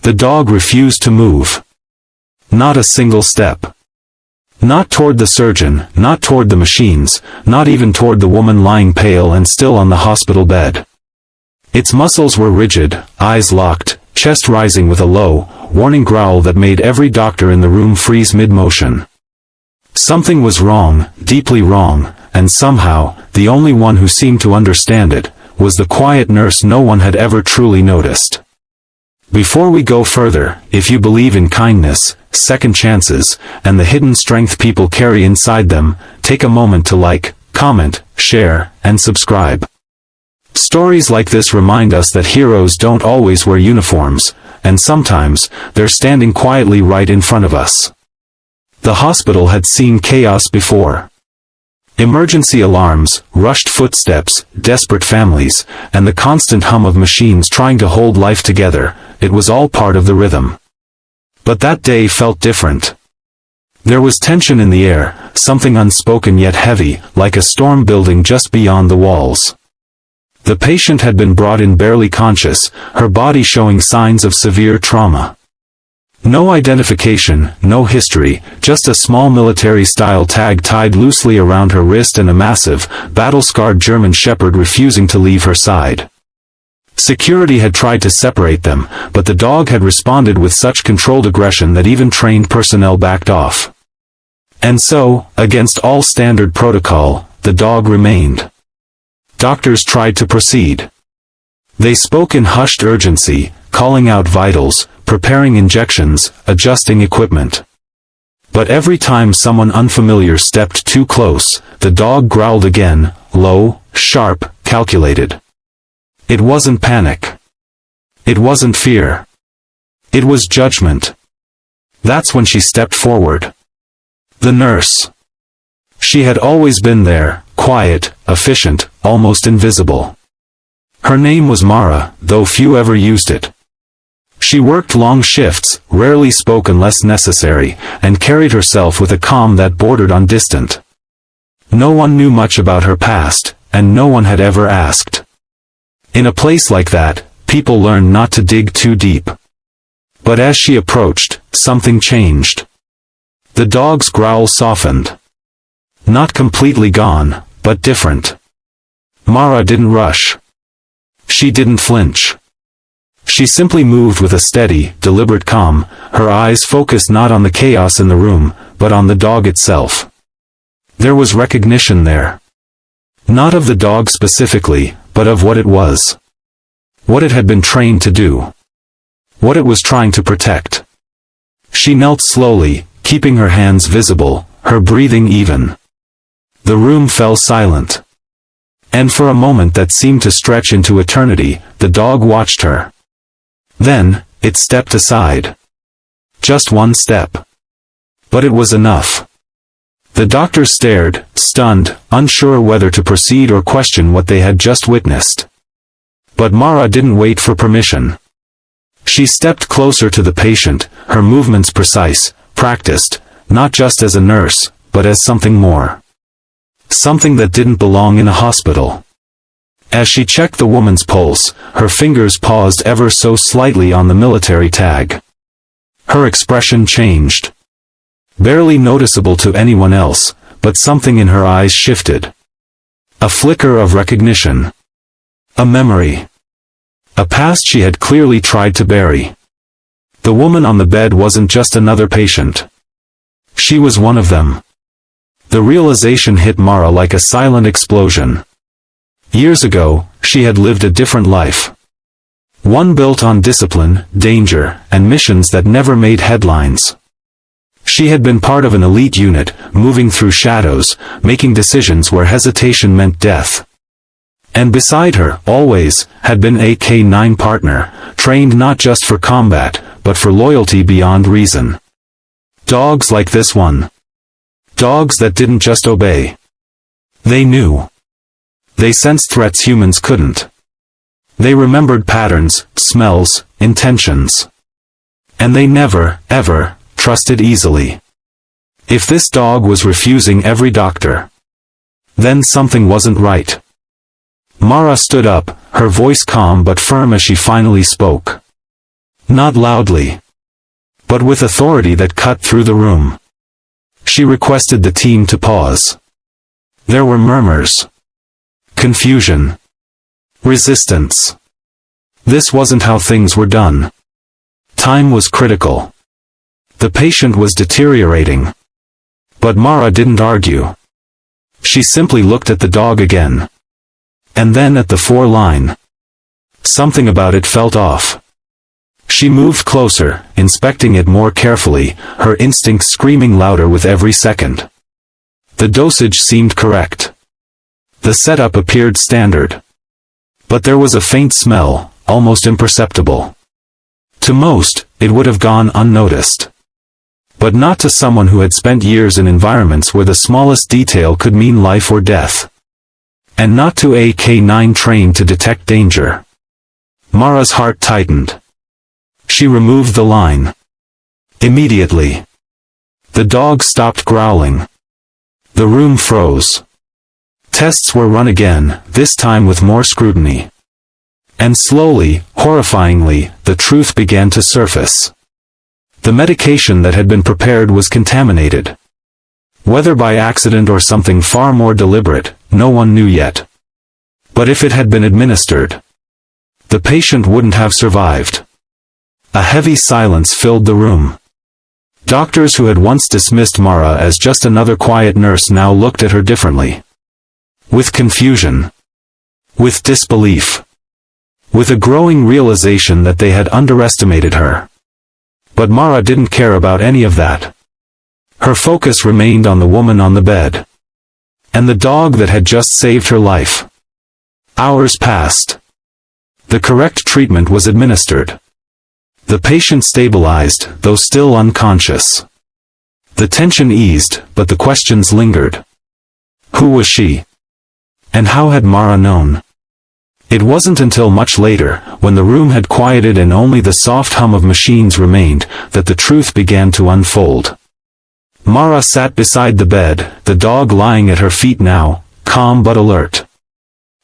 The dog refused to move. Not a single step. Not toward the surgeon, not toward the machines, not even toward the woman lying pale and still on the hospital bed. Its muscles were rigid, eyes locked, chest rising with a low, warning growl that made every doctor in the room freeze mid-motion. Something was wrong, deeply wrong, and somehow, the only one who seemed to understand it, was the quiet nurse no one had ever truly noticed. Before we go further, if you believe in kindness, second chances, and the hidden strength people carry inside them, take a moment to like, comment, share, and subscribe. Stories like this remind us that heroes don't always wear uniforms, and sometimes, they're standing quietly right in front of us. The hospital had seen chaos before. Emergency alarms, rushed footsteps, desperate families, and the constant hum of machines trying to hold life together, it was all part of the rhythm. But that day felt different. There was tension in the air, something unspoken yet heavy, like a storm building just beyond the walls. The patient had been brought in barely conscious, her body showing signs of severe trauma. No identification, no history, just a small military-style tag tied loosely around her wrist and a massive, battle-scarred German shepherd refusing to leave her side. Security had tried to separate them, but the dog had responded with such controlled aggression that even trained personnel backed off. And so, against all standard protocol, the dog remained. Doctors tried to proceed. They spoke in hushed urgency, calling out vitals, preparing injections, adjusting equipment. But every time someone unfamiliar stepped too close, the dog growled again, low, sharp, calculated. It wasn't panic. It wasn't fear. It was judgment. That's when she stepped forward. The nurse. She had always been there, quiet, efficient, almost invisible. Her name was Mara, though few ever used it. She worked long shifts, rarely spoke unless necessary, and carried herself with a calm that bordered on distant. No one knew much about her past, and no one had ever asked. In a place like that, people learn not to dig too deep. But as she approached, something changed. The dog's growl softened. Not completely gone, but different. Mara didn't rush. She didn't flinch. She simply moved with a steady, deliberate calm, her eyes focused not on the chaos in the room, but on the dog itself. There was recognition there. Not of the dog specifically, but of what it was. What it had been trained to do. What it was trying to protect. She knelt slowly, keeping her hands visible, her breathing even. The room fell silent. And for a moment that seemed to stretch into eternity, the dog watched her. Then, it stepped aside. Just one step. But it was enough. The doctor stared, stunned, unsure whether to proceed or question what they had just witnessed. But Mara didn't wait for permission. She stepped closer to the patient, her movements precise, practiced, not just as a nurse, but as something more. Something that didn't belong in a hospital. As she checked the woman's pulse, her fingers paused ever so slightly on the military tag. Her expression changed. Barely noticeable to anyone else, but something in her eyes shifted. A flicker of recognition. A memory. A past she had clearly tried to bury. The woman on the bed wasn't just another patient. She was one of them. The realization hit Mara like a silent explosion. Years ago, she had lived a different life. One built on discipline, danger, and missions that never made headlines. She had been part of an elite unit, moving through shadows, making decisions where hesitation meant death. And beside her, always, had been a K-9 partner, trained not just for combat, but for loyalty beyond reason. Dogs like this one. Dogs that didn't just obey. They knew. They sensed threats humans couldn't. They remembered patterns, smells, intentions. And they never, ever, trusted easily. If this dog was refusing every doctor, then something wasn't right. Mara stood up, her voice calm but firm as she finally spoke. Not loudly, but with authority that cut through the room. She requested the team to pause. There were murmurs, confusion, resistance. This wasn't how things were done. Time was critical. The patient was deteriorating. But Mara didn't argue. She simply looked at the dog again. And then at the 4-line. Something about it felt off. She moved closer, inspecting it more carefully, her instincts screaming louder with every second. The dosage seemed correct. The setup appeared standard. But there was a faint smell, almost imperceptible. To most, it would have gone unnoticed. But not to someone who had spent years in environments where the smallest detail could mean life or death. And not to a K9 trained to detect danger. Mara's heart tightened. She removed the line. Immediately. The dog stopped growling. The room froze. Tests were run again, this time with more scrutiny. And slowly, horrifyingly, the truth began to surface. The medication that had been prepared was contaminated. Whether by accident or something far more deliberate, no one knew yet. But if it had been administered, the patient wouldn't have survived. A heavy silence filled the room. Doctors who had once dismissed Mara as just another quiet nurse now looked at her differently. With confusion. With disbelief. With a growing realization that they had underestimated her. But Mara didn't care about any of that. Her focus remained on the woman on the bed. And the dog that had just saved her life. Hours passed. The correct treatment was administered. The patient stabilized, though still unconscious. The tension eased, but the questions lingered. Who was she? And how had Mara known? It wasn't until much later, when the room had quieted and only the soft hum of machines remained, that the truth began to unfold. Mara sat beside the bed, the dog lying at her feet now, calm but alert.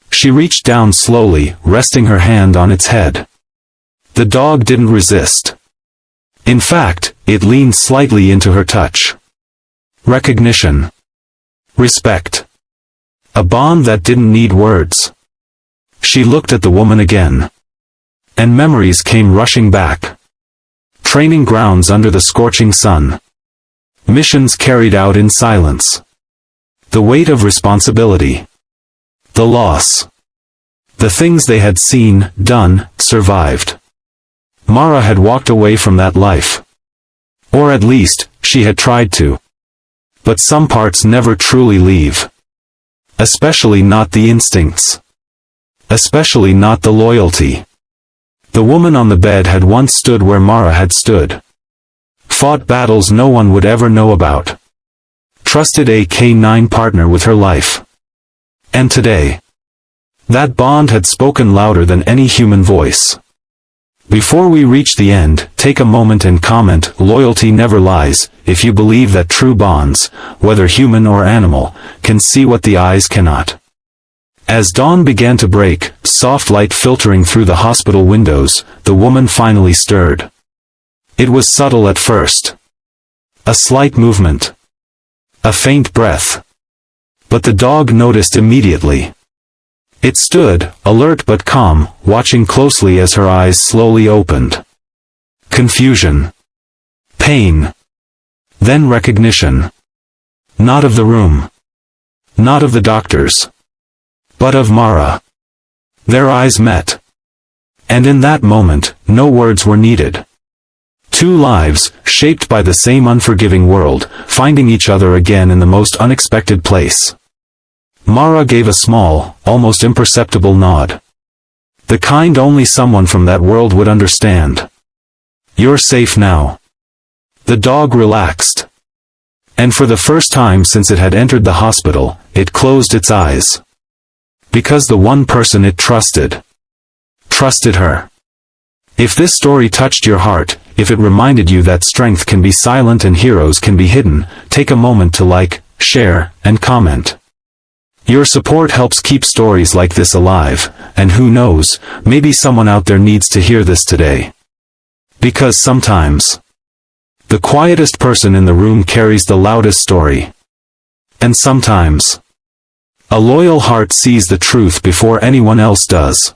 She reached down slowly, resting her hand on its head. The dog didn't resist. In fact, it leaned slightly into her touch. Recognition. Respect. A bond that didn't need words. She looked at the woman again. And memories came rushing back. Training grounds under the scorching sun. Missions carried out in silence. The weight of responsibility. The loss. The things they had seen, done, survived. Mara had walked away from that life. Or at least, she had tried to. But some parts never truly leave. Especially not the instincts. Especially not the loyalty. The woman on the bed had once stood where Mara had stood. Fought battles no one would ever know about. Trusted a K9 partner with her life. And today, that bond had spoken louder than any human voice. Before we reach the end, take a moment and comment, loyalty never lies, if you believe that true bonds, whether human or animal, can see what the eyes cannot. As dawn began to break, soft light filtering through the hospital windows, the woman finally stirred. It was subtle at first. A slight movement. A faint breath. But the dog noticed immediately. It stood, alert but calm, watching closely as her eyes slowly opened. Confusion. Pain. Then recognition. Not of the room. Not of the doctors. But of Mara. Their eyes met. And in that moment, no words were needed. Two lives, shaped by the same unforgiving world, finding each other again in the most unexpected place. Mara gave a small, almost imperceptible nod. The kind only someone from that world would understand. You're safe now. The dog relaxed. And for the first time since it had entered the hospital, it closed its eyes. Because the one person it trusted her. If this story touched your heart, if it reminded you that strength can be silent and heroes can be hidden, take a moment to like, share, and comment. Your support helps keep stories like this alive, and who knows, maybe someone out there needs to hear this today. Because sometimes, the quietest person in the room carries the loudest story. And sometimes, a loyal heart sees the truth before anyone else does.